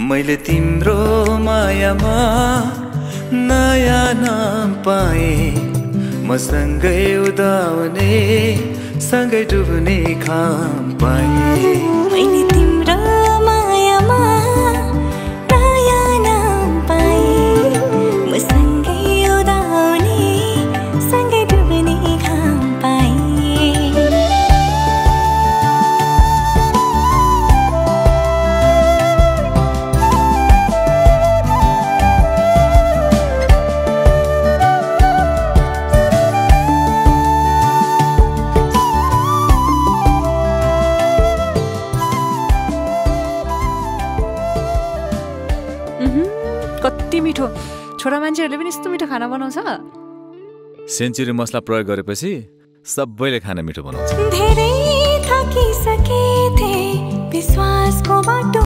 मैले तिम्रो मायामा नयाँ नाम पाएँ, म सँगै उदाउने सँगै डुब्ने खाम पाएँ। मैले तिम्रो मायामा नयाँ नाम पाएँ, म सँगै उदाउने सँगै डुब्ने खाम पाएँ। कति मिठो! छोरा मान्छेहरूले पनि यस्तो मिठो खाना बनाउँछ। सेन्चुरी मसला प्रयोग गरेपछि सबैले खाना मिठो बनाउँछ। धेरै थाकिसके थिए विश्वासको बाटो